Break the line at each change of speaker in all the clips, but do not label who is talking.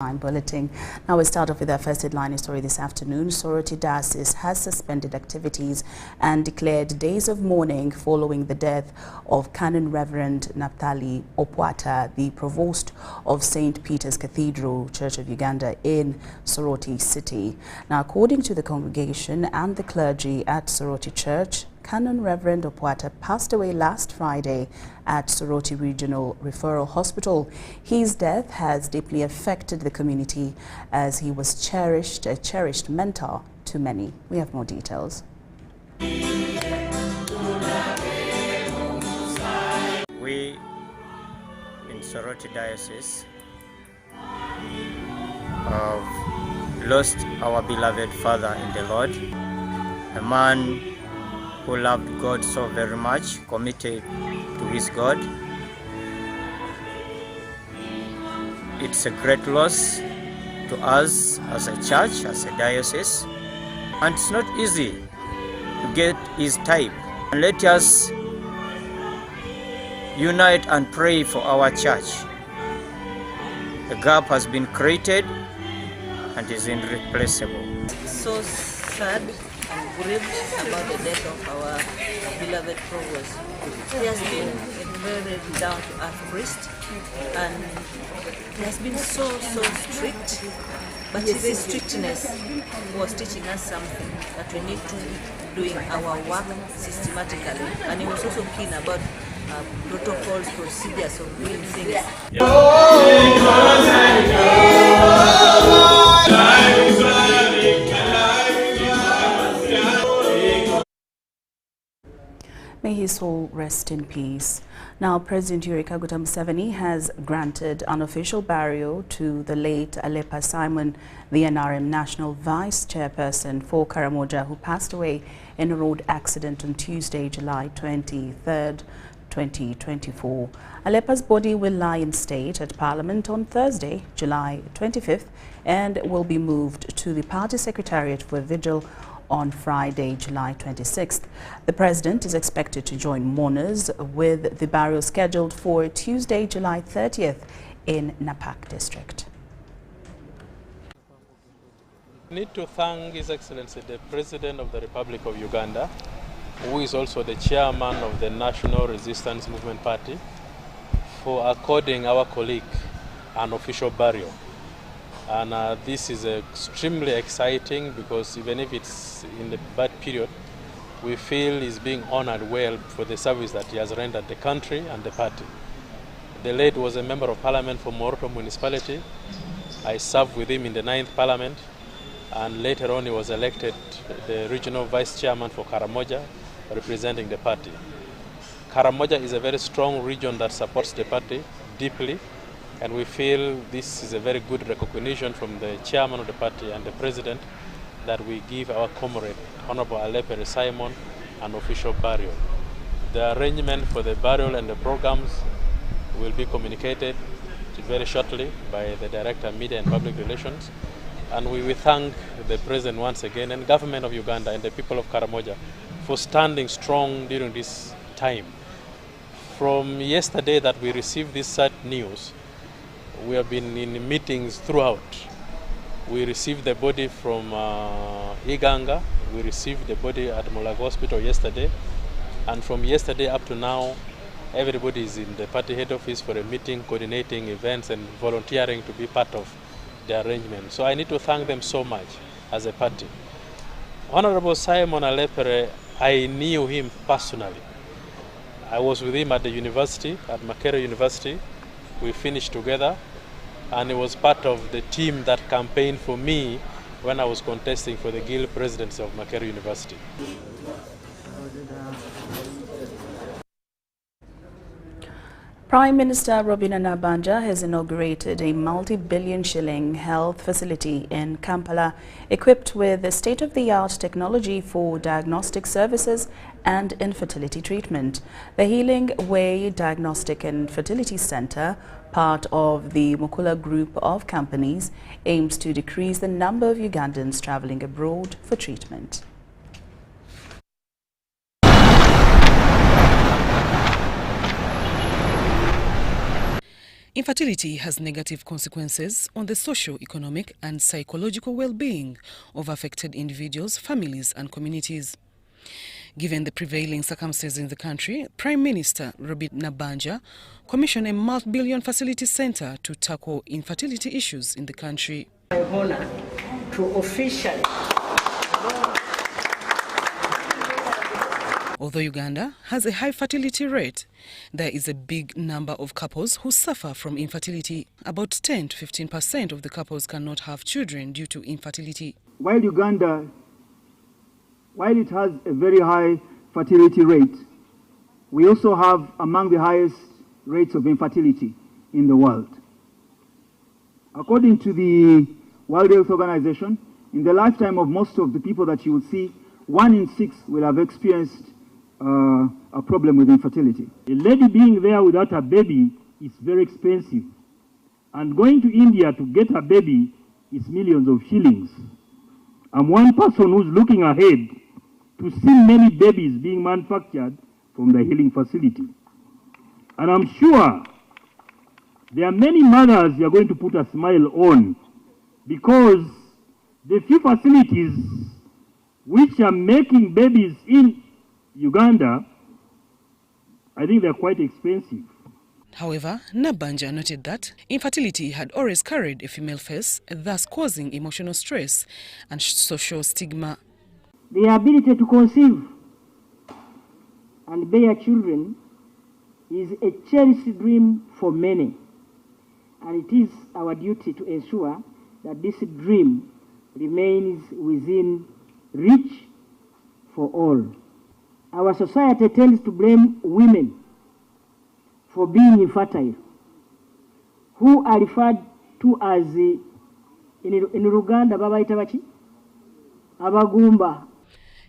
Bulletin. Now we start off with our first headline story this afternoon. Soroti Diocese has suspended activities and declared days of mourning following the death of Canon Reverend Naphtali the provost of St. Peter's Cathedral, Church of Uganda in Soroti City. Now, according to the congregation and the clergy at Soroti Church, Canon Reverend Opwata passed away last Friday at Soroti Regional Referral Hospital. His death has deeply affected the community as he was a cherished mentor to many. We have more details.
We in Soroti Diocese have lost our beloved father in the Lord, a man who loved God so very much, committed to his God. It's a great loss to us as a church, as a diocese, and it's not easy to get his type. And let us unite and pray for our church. The gap has been created and is irreplaceable.
So sad and grieved about the death of our beloved provost. He has been a very down-to-earth priest, and he has been so strict, but his strictness was teaching us something, that we need to be doing our work systematically, and he was also keen about protocols, procedures of doing things.
May his soul rest in peace. Now, President Yoweri Kaguta Museveni has granted unofficial burial to the late Aleper Simon, the NRM National Vice Chairperson for Karamoja, who passed away in a road accident on Tuesday, July 23rd, 2024. Aleper's body will lie in state at Parliament on Thursday, July 25th, and will be moved to the party secretariat for a vigil on Friday, July 26th. The president is expected to join mourners with the burial scheduled for Tuesday, July 30th in Napak district.
I need to thank His Excellency the President of the Republic of Uganda, who is also the chairman of the National Resistance Movement Party, for according our colleague an official burial. And this is extremely exciting, because even if it's in the bad period, we feel he's being honored well for the service that he has rendered the country and the party. The late was a member of parliament for Moroto municipality. I served with him in the 9th parliament, and later on he was elected the regional vice chairman for Karamoja, representing the party. Karamoja is a very strong region that supports the party deeply, and we feel this is a very good recognition from the chairman of the party and the president that we give our comrade, Honorable Aleper Simon, an official burial. The arrangement for the burial and the programs will be communicated very shortly by the Director of Media and Public Relations. And we will thank the president once again, and government of Uganda and the people of Karamoja for standing strong during this time. From yesterday that we received this sad news, we have been in meetings throughout. We received the body from Iganga. We received the body at Mulago Hospital yesterday. And from yesterday up to now, everybody is in the party head office for a meeting, coordinating events and volunteering to be part of the arrangement. So I need to thank them so much as a party. Honorable Simon Aleper, I knew him personally. I was with him at the university, at Makerere University. We finished together, and he was part of the team that campaigned for me when I was contesting for the Guild presidency of Makerere University.
Prime Minister Robin Anabanja has inaugurated a multi-billion shilling health facility in Kampala, equipped with state-of-the-art technology for diagnostic services and infertility treatment. The Healing Way Diagnostic and Fertility Center, part of the Mukula Group of companies, aims to decrease the number of Ugandans traveling abroad for treatment.
Infertility has negative consequences on the social, economic and psychological well-being of affected individuals, families and communities. Given the prevailing circumstances in the country, Prime Minister Robert Nabanja commissioned a multi-billion facility center to tackle infertility issues in the country.
My honor to officially.
Although Uganda has a high fertility rate, there is a big number of couples who suffer from infertility. About 10 to 15% of the couples cannot have children due to infertility.
While Uganda, while it has a very high fertility rate, we also have among the highest rates of infertility in the world. According to the World Health Organization, in the lifetime of most of the people that you will see, 1 in 6 will have experienced a problem with infertility. A lady being there without a baby is very expensive. And going to India to get a baby is millions of shillings. I'm one person who's looking ahead to see many babies being manufactured from the healing facility. And I'm sure there are many mothers you're going to put a smile on, because the few facilities which are making babies in Uganda, I think they're quite expensive.
However, Nabanja noted that infertility had always carried a female face, thus causing emotional stress and social stigma.
The ability to conceive and bear children is a cherished dream for many, and it is our duty to ensure that this dream remains within reach for all. Our society tends to blame women for being infertile, who are referred to as, in Uganda, abagumba.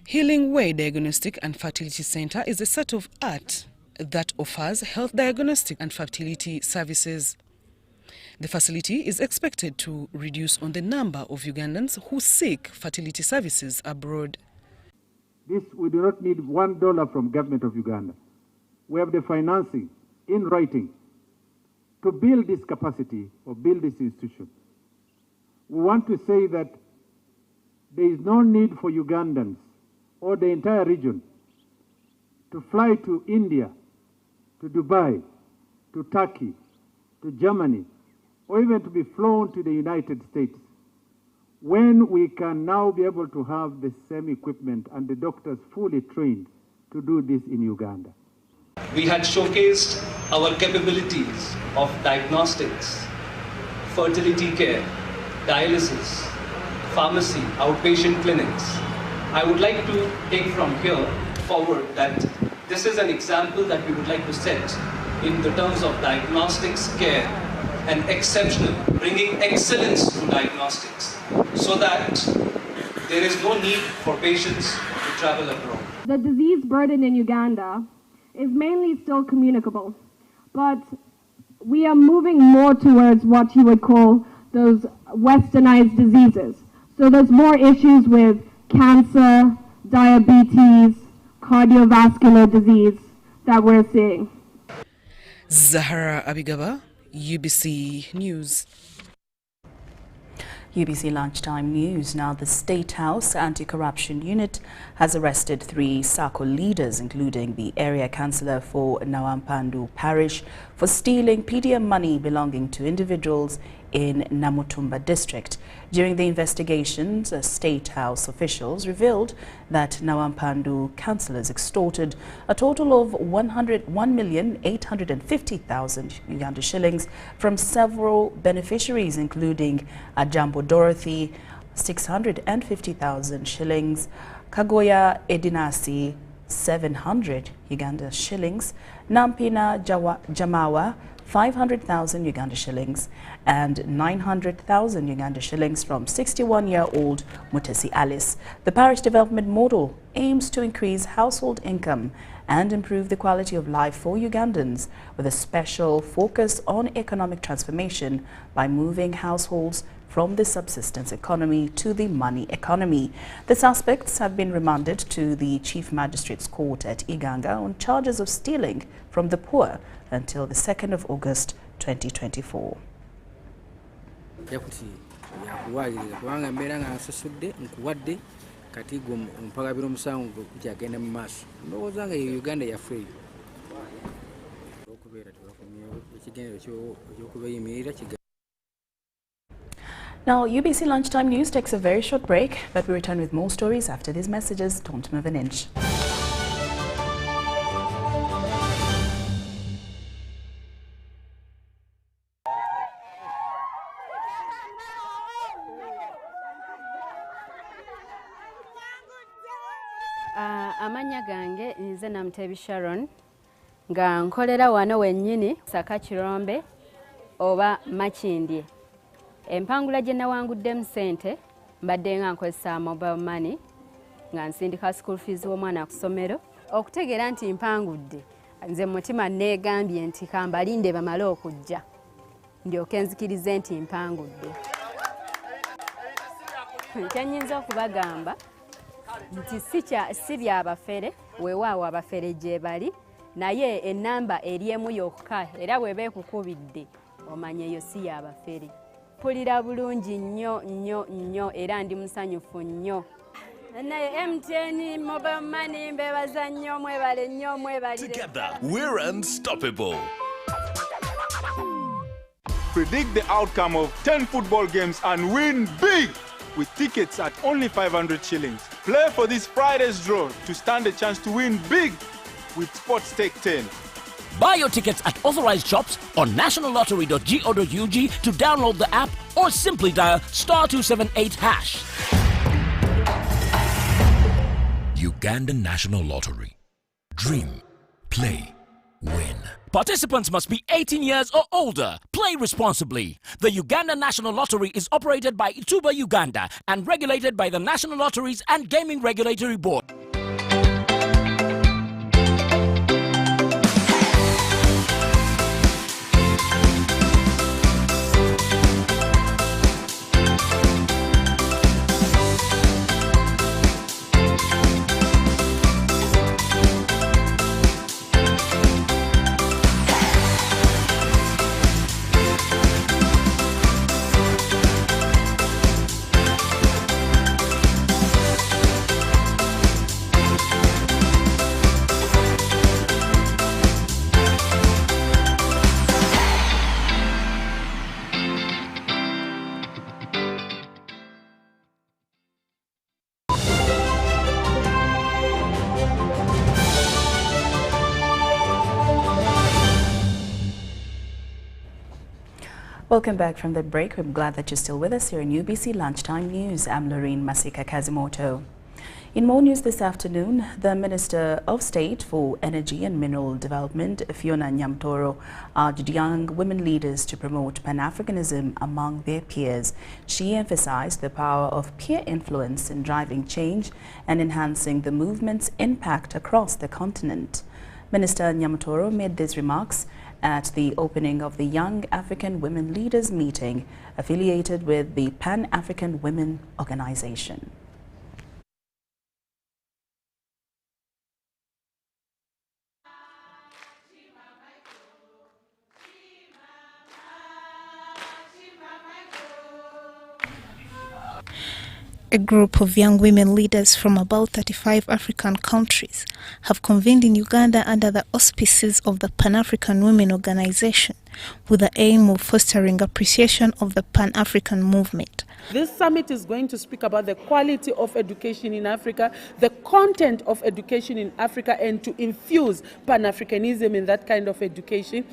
Healing Way Diagnostic and Fertility Center is a sort of art that offers health diagnostic and fertility services. The facility is expected to reduce on the number of Ugandans who seek fertility services abroad.
We do not need $1 from government of Uganda. We have the financing in writing to build this capacity or build this institution. We want to say that there is no need for Ugandans or the entire region to fly to India, to Dubai, to Turkey, to Germany, or even to be flown to the United States, when we can now be able to have the same equipment and the doctors fully trained to do this in Uganda.
We had showcased our capabilities of diagnostics, fertility care, dialysis, pharmacy, outpatient clinics. I would like to take from here forward that this is an example that we would like to set in the terms of diagnostics care and exceptional, bringing excellence to diagnostics so that there is no need for patients to travel abroad.
The disease burden in Uganda is mainly still communicable, but we are moving more towards what you would call those westernized diseases. So there's more issues with cancer, diabetes, cardiovascular disease that we're seeing.
Zahara Abigaba, UBC News.
UBC Lunchtime News. Now, the State House Anti-Corruption Unit has arrested 3 SACCO leaders, including the area councillor for Nawampandu Parish, for stealing PDM money belonging to individuals in Namutumba district. During the investigations, State House officials revealed that Nawampandu councillors extorted a total of 101,850,000 Uganda shillings from several beneficiaries, including Ajambo Dorothy, 650,000 shillings, Kagoya Edinasi, 700 Uganda shillings, Nampina Jamawa, 500,000 Uganda shillings, and 900,000 Uganda shillings from 61-year-old Mutesi Alice. The parish development model aims to increase household income and improve the quality of life for Ugandans, with a special focus on economic transformation by moving households from the subsistence economy to the money economy. The suspects have been remanded to the Chief Magistrates Court at Iganga on charges of stealing from the poor until the 2nd of August 2024. Now, UBC Lunchtime News takes a very short break, but we return with more stories after these messages. Don't move an inch.
Amanya gange nze Namtebi Sharon nga nkolera wano wennyini Saka Kirombe oba Makindye. Empangula gye nawanguddemu ssente mbadde nga nkozesa mobile money nga nsindika school fees w'omwana ku ssomero. Okutegeera nti mpangudde, nze mutima neegambye nti kambalinde bamale okujja ndyoke nzikirize nti mpangudde. Kyennyinza okubagamba nti si byabafere, weewaawo abafere gye bali, naye ennamba eri emu yokka era bw'eba ekukubidde omanya eyo si yabafere. Mpulira bulungi nnyo era ndi musanyufu nnyo. Naye MTN mobile money mbebaza nnyo, mwebale nnyo, mwebalire.
Together, we're unstoppable.
Predict the outcome of 10 football games and win big with tickets at only 500 shillings. Play for this Friday's draw to stand a chance to win big with Sports Stake 10.
Buy your tickets at authorized shops on nationallottery.go.ug to download the app or simply dial *278#. Ugandan National Lottery. Dream, play, win. Participants must be 18 years or older. Play responsibly. The Uganda National Lottery is operated by Ituba Uganda and regulated by the National Lotteries and Gaming Regulatory Board.
Welcome back from the break. We're glad that you're still with us here in UBC Lunchtime News. I'm Lorraine Masika Kazimoto. In more news this afternoon, the Minister of State for Energy and Mineral Development, Fiona Nyamtoro, urged young women leaders to promote Pan-Africanism among their peers. She emphasized the power of peer influence in driving change and enhancing the movement's impact across the continent. Minister Nyamtoro made these remarks at the opening of the Young African Women Leaders meeting affiliated with the Pan-African Women Organization.
A group of young women leaders from about 35 African countries have convened in Uganda under the auspices of the Pan-African Women Organization with the aim of fostering appreciation of the Pan-African movement.
This summit is going to speak about the quality of education in Africa, the content of education in Africa, and to infuse Pan-Africanism in that kind of education.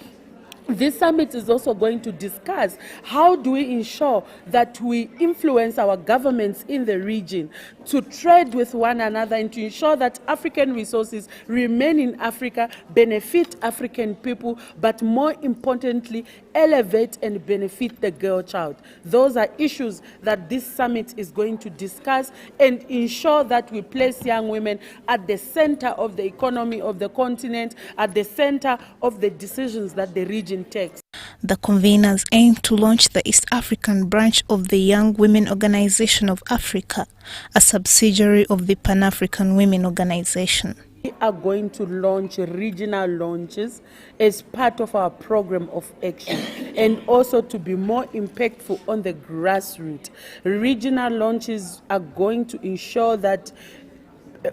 This summit is also going to discuss how do we ensure that we influence our governments in the region to trade with one another and to ensure that African resources remain in Africa, benefit African people, but more importantly, elevate and benefit the girl child. Those are issues that this summit is going to discuss and ensure that we place young women at the center of the economy of the continent, at the center of the decisions that the region takes.
The conveners aim to launch the East African branch of the Young Women Organization of Africa, a subsidiary of the Pan-African Women Organization.
We are going to launch regional launches as part of our program of action and also to be more impactful on the grassroots. Regional launches are going to ensure that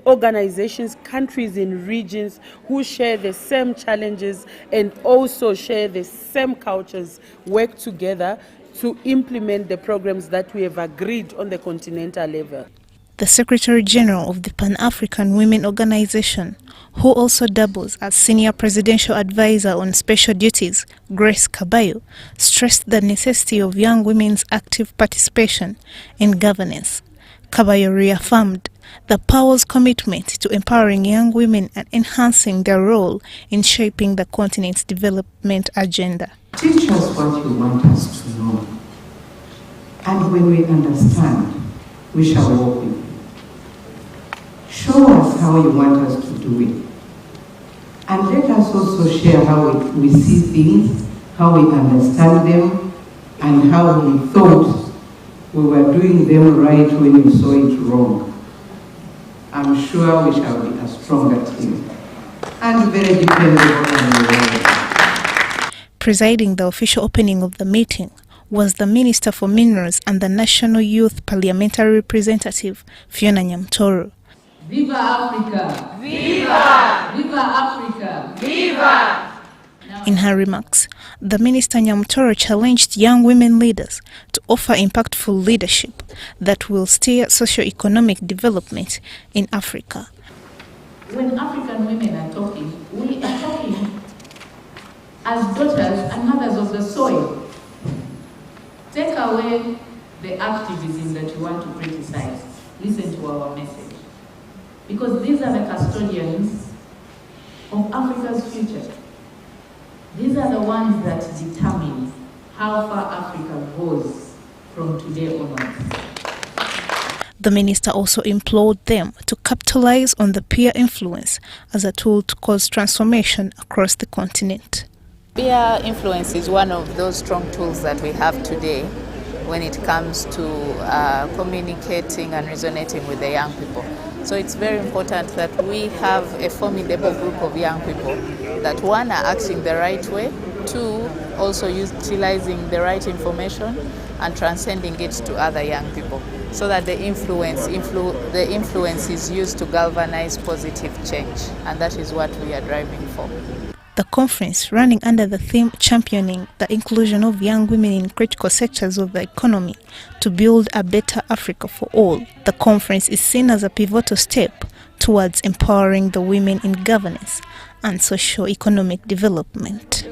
organizations, countries in regions who share the same challenges and also share the same cultures work together to implement the programs that we have agreed on the continental level.
The Secretary General of the Pan-African Women Organization, who also doubles as Senior Presidential Advisor on Special Duties, Grace Kabayo, stressed the necessity of young women's active participation in governance. Kabayo reaffirmed the power's commitment to empowering young women and enhancing their role in shaping the continent's development agenda.
Teach us what you want us to know, and when we understand, we shall walk with you. Show us how you want us to do it. And let us also share how we see things, how we understand them, and how we thought we were doing them right when you saw it wrong. I'm sure we shall be a stronger team and very dependable on the world.
Presiding the official opening of the meeting was the Minister for Minerals and the National Youth Parliamentary Representative, Fiona Nyamtoro.
Viva Africa! Viva! Viva Africa! Viva!
In her remarks, the Minister Nyamtoro challenged young women leaders to offer impactful leadership that will steer socio-economic development in Africa.
When African women are talking, we are talking as daughters and mothers of the soil. Take away the activism that you want to criticize. Listen to our message. Because these are the custodians of Africa's future. These are the ones that determine how far Africa goes from today onwards.
The minister also implored them to capitalize on the peer influence as a tool to cause transformation across the continent.
Peer influence is one of those strong tools that we have today when it comes to communicating and resonating with the young people. So it's very important that we have a formidable group of young people that, one, are acting the right way, two, also utilizing the right information and transcending it to other young people, so that the influence is used to galvanize positive change, and that is what we are driving for.
The conference, running under the theme championing the inclusion of young women in critical sectors of the economy to build a better Africa for all. The conference is seen as a pivotal step towards empowering the women in governance and socio-economic development.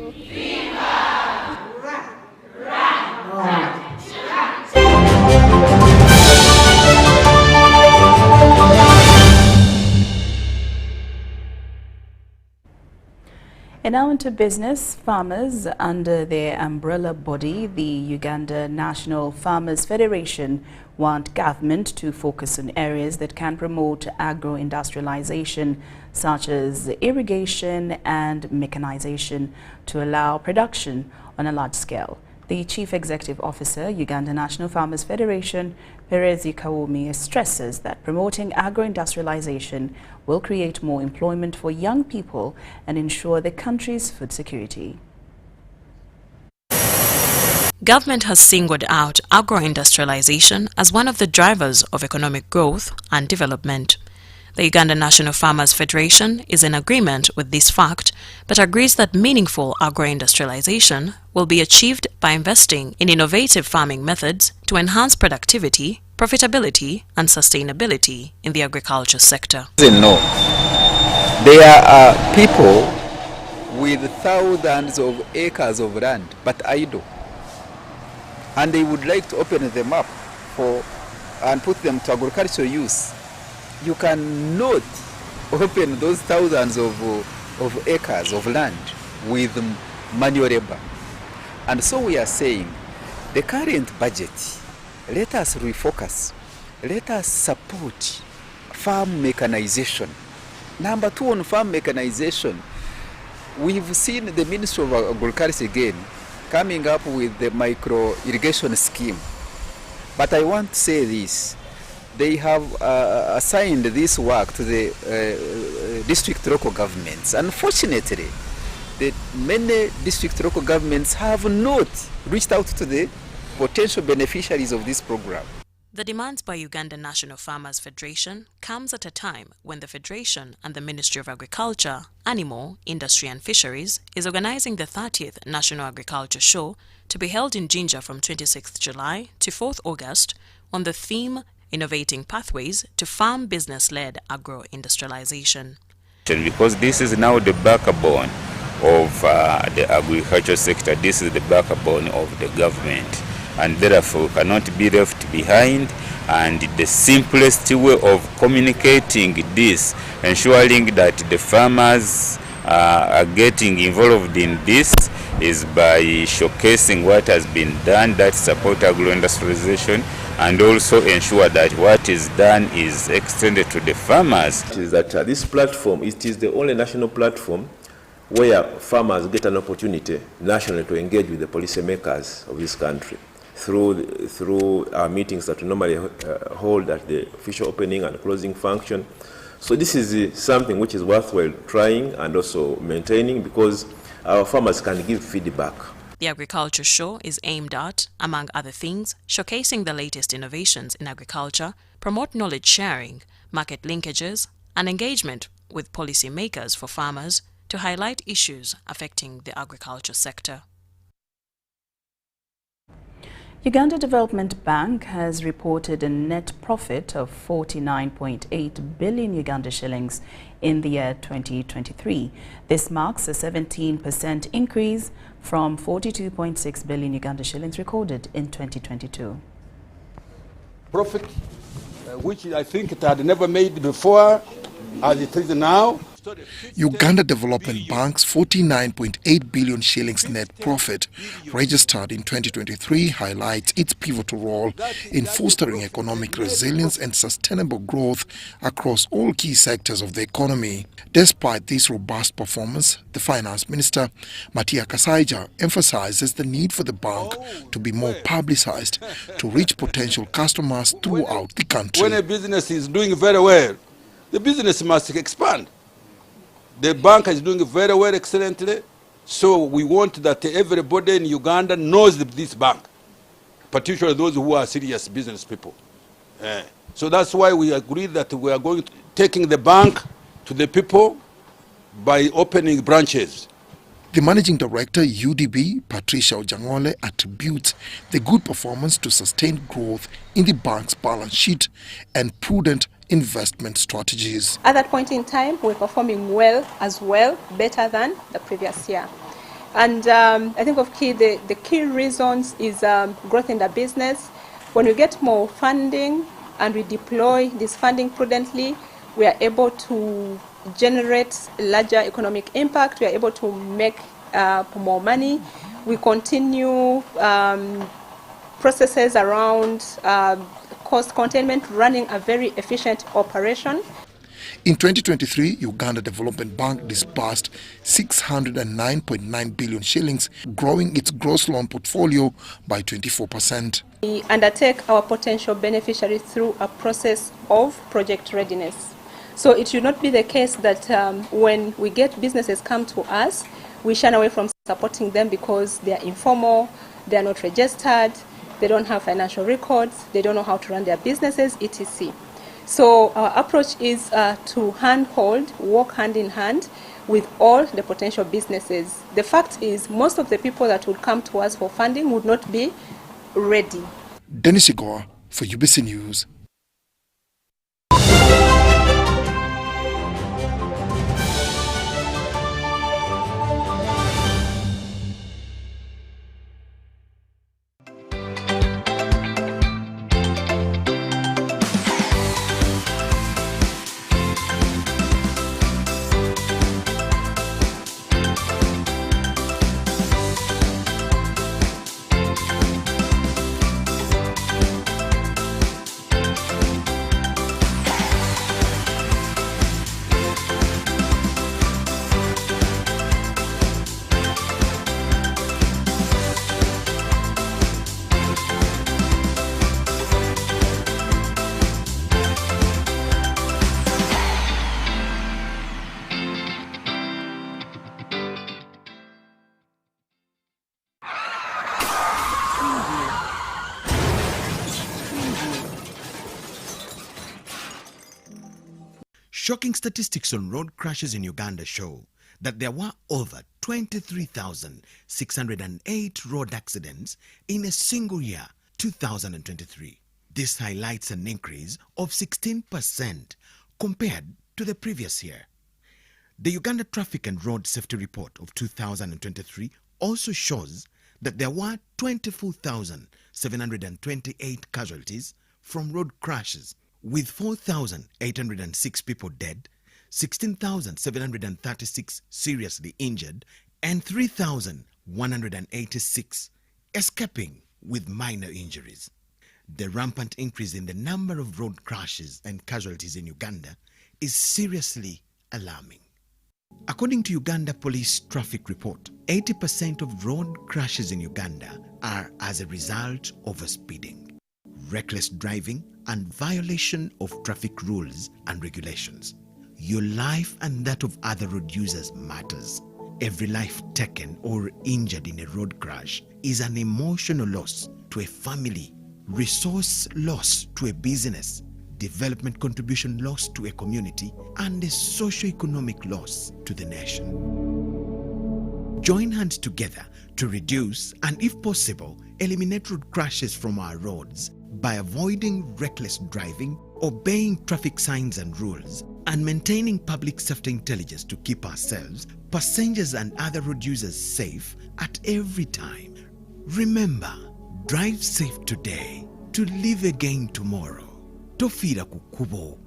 And now into business. Farmers under their umbrella body, the Uganda National Farmers Federation, want government to focus on areas that can promote agro-industrialization, such as irrigation and mechanization, to allow production on a large scale. The Chief Executive Officer, Uganda National Farmers Federation, Perezi Kawumi, stresses that promoting agro-industrialization will create more employment for young people and ensure the country's food security.
Government has singled out agro-industrialization as one of the drivers of economic growth and development. The Uganda National Farmers Federation is in agreement with this fact, but agrees that meaningful agro-industrialization will be achieved by investing in innovative farming methods to enhance productivity, profitability and sustainability in the agriculture sector.
No, there are people with thousands of acres of land but idle, and they would like to open them up and put them to agricultural use. You cannot open those thousands of acres of land with manual labor. And so we are saying, the current budget, let us refocus, let us support farm mechanization. Number two, on farm mechanization, we've seen the Ministry of Agriculture again coming up with the micro irrigation scheme. But I want to say this. They have assigned this work to the district local governments. Unfortunately, many district local governments have not reached out to the potential beneficiaries of this program.
The demands by Uganda National Farmers Federation comes at a time when the Federation and the Ministry of Agriculture, Animal, Industry and Fisheries is organizing the 30th National Agriculture Show to be held in Jinja from 26th July to 4th August on the theme Innovating Pathways to Farm Business-Led Agro-Industrialization.
Because this is now the backbone of the agriculture sector, this is the backbone of the government, and therefore cannot be left behind. And the simplest way of communicating this, ensuring that the farmers are getting involved in this, is by showcasing what has been done that support agro-industrialization, and also ensure that what is done is extended to the farmers.
It is that this platform, it is the only national platform where farmers get an opportunity nationally to engage with the policymakers of this country through our meetings that we normally hold at the official opening and closing function. So this is something which is worthwhile trying and also maintaining, because our farmers can give feedback.
The Agriculture Show is aimed at, among other things, showcasing the latest innovations in agriculture, promote knowledge sharing, market linkages, and engagement with policymakers for farmers to highlight issues affecting the agriculture sector.
Uganda Development Bank has reported a net profit of 49.8 billion Uganda shillings in the year 2023. This marks a 17% increase from 42.6 billion Uganda shillings recorded in 2022.
Profit, which I think it had never made before, as it is now.
Uganda Development Bank's 49.8 billion shillings net profit registered in 2023 highlights its pivotal role in fostering economic resilience and sustainable growth across all key sectors of the economy. Despite this robust performance, the Finance Minister, Matia Kasaija, emphasizes the need for the bank to be more publicized to reach potential customers throughout the country.
When a business is doing very well, the business must expand. The bank is doing very well, excellently, so we want that everybody in Uganda knows this bank, particularly those who are serious business people. So that's why we agreed that we are going to taking the bank to the people by opening branches.
The Managing Director, UDB, Patricia Ojangole, attributes the good performance to sustained growth in the bank's balance sheet and prudent investment strategies.
At that point in time, we're performing well, better than the previous year. And I think the key reasons is growth in the business. When we get more funding and we deploy this funding prudently, we are able to generate larger economic impact. We are able to make more money. We continue processes around cost containment, running a very efficient operation.
In 2023, Uganda Development Bank disbursed 609.9 billion shillings, growing its gross loan portfolio by 24%.
We undertake our potential beneficiaries through a process of project readiness. So it should not be the case that when we get businesses come to us, we shun away from supporting them because they are informal, they are not registered, they don't have financial records, they don't know how to run their businesses, etc. So our approach is to handhold, work hand in hand with all the potential businesses. The fact is, most of the people that would come to us for funding would not be ready.
Dennis Igor for UBC News.
Shocking statistics on road crashes in Uganda show that there were over 23,608 road accidents in a single year, 2023. This highlights an increase of 16% compared to the previous year. The Uganda Traffic and Road Safety Report of 2023 also shows that there were 24,728 casualties from road crashes, with 4,806 people dead, 16,736 seriously injured, and 3,186 escaping with minor injuries. The rampant increase in the number of road crashes and casualties in Uganda is seriously alarming. According to Uganda Police Traffic Report, 80% of road crashes in Uganda are as a result of speeding, reckless driving, and violation of traffic rules and regulations. Your life and that of other road users matters. Every life taken or injured in a road crash is an emotional loss to a family, resource loss to a business, development contribution loss to a community, and a socio-economic loss to the nation. Join hands together to reduce and, if possible, eliminate road crashes from our roads by avoiding reckless driving, obeying traffic signs and rules, and maintaining public safety intelligence to keep ourselves, passengers and other road users safe at every time. Remember, drive safe today to live again tomorrow. Tofira kukubo.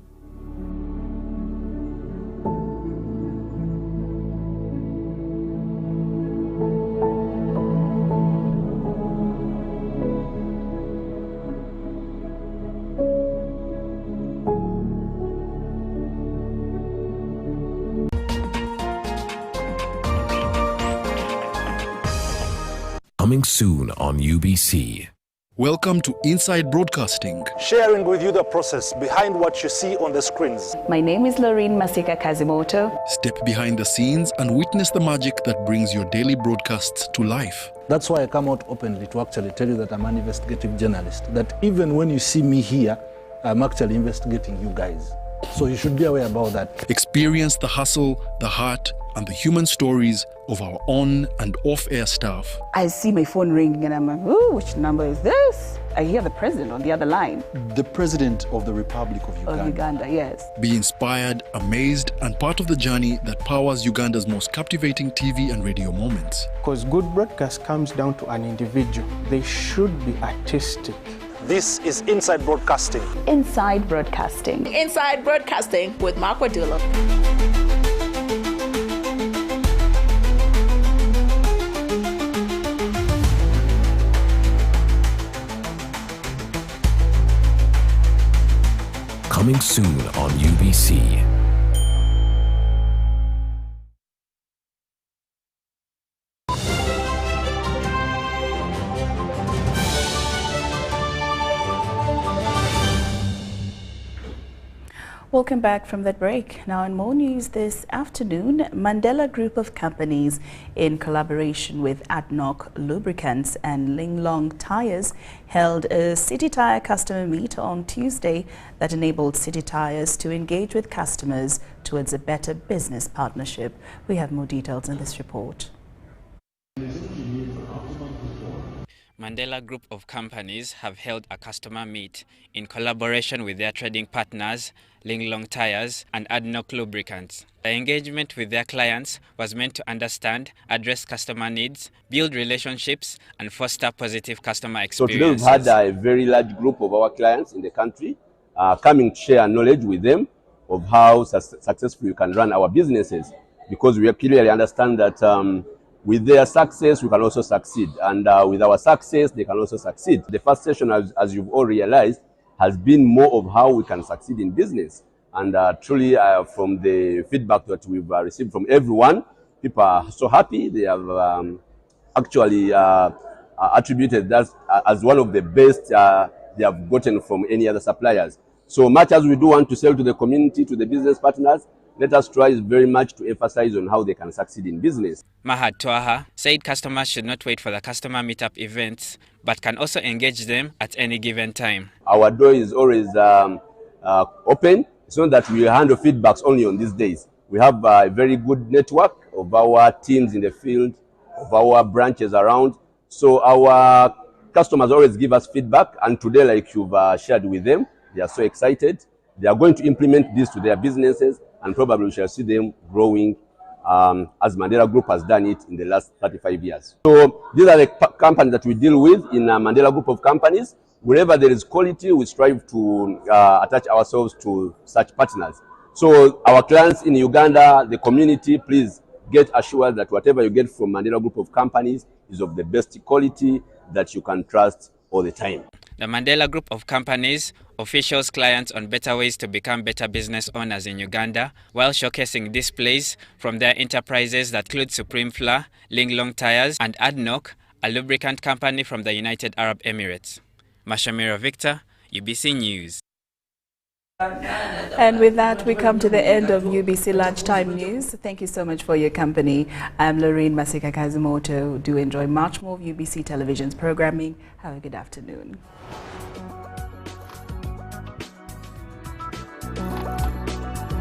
Coming soon on UBC.
Welcome to Inside Broadcasting,
sharing with you the process behind what you see on the screens.
My name is Lorraine Masika Kazimoto.
Step behind the scenes and witness the magic that brings your daily broadcasts to life.
That's why I come out openly to actually tell you that I'm an investigative journalist, that even when you see me here, I'm actually investigating you guys. So you should be aware about that.
Experience the hustle, the heart, and the human stories of our on and off-air staff.
I see my phone ringing and I'm like, ooh, which number is this? I hear the president on the other line.
The President of the Republic of Uganda.
Of Uganda, yes.
Be inspired, amazed, and part of the journey that powers Uganda's most captivating TV and radio moments.
Because good broadcast comes down to an individual. They should be artistic.
This is Inside Broadcasting.
Inside Broadcasting.
Inside Broadcasting with Mark Wadula.
Coming soon on UBC.
Welcome back from that break. Now in more news this afternoon, Mandela Group of Companies, in collaboration with ADNOC Lubricants and Linglong Tires, held a City Tire customer meet on Tuesday that enabled City Tires to engage with customers towards a better business partnership. We have more details in this report.
Mandela Group of Companies have held a customer meet in collaboration with their trading partners, Linglong Tires and ADNOC Lubricants. The engagement with their clients was meant to understand, address customer needs, build relationships, and foster positive customer experiences.
So today we've had a very large group of our clients in the country coming to share knowledge with them of how successfully we can run our businesses, because we clearly understand that with their success, we can also succeed. And with our success, they can also succeed. The first session, as you've all realized, has been more of how we can succeed in business. And truly, from the feedback that we've received from everyone, people are so happy. They have actually attributed that as one of the best they have gotten from any other suppliers. So much as we do want to sell to the community, to the business partners, let us try very much to emphasize on how they can succeed in business.
Mahad Twaha said customers should not wait for the customer meetup events, but can also engage them at any given time.
Our door is always open, It's not that we handle feedbacks only on these days. We have a very good network of our teams in the field, of our branches around. So our customers always give us feedback, and today, like you've shared with them, they are so excited. They are going to implement this to their businesses, and probably we shall see them growing as Mandela Group has done it in the last 35 years. So these are the companies that we deal with in a Mandela Group of companies. Wherever there is quality, we strive to attach ourselves to such partners. So our clients in Uganda, the community, please get assured that whatever you get from Mandela Group of companies is of the best quality that you can trust all the time.
The Mandela Group of companies officials clients on better ways to become better business owners in Uganda, while showcasing displays from their enterprises that include Supreme Flour, Linglong Tires, and ADNOC, a lubricant company from the United Arab Emirates. Mashamira Victor, UBC News.
And with that, we come to the end of UBC Lunchtime News. Thank you so much for your company. I'm Lorraine Masika Kazumoto. Do enjoy much more of UBC Television's programming. Have a good afternoon.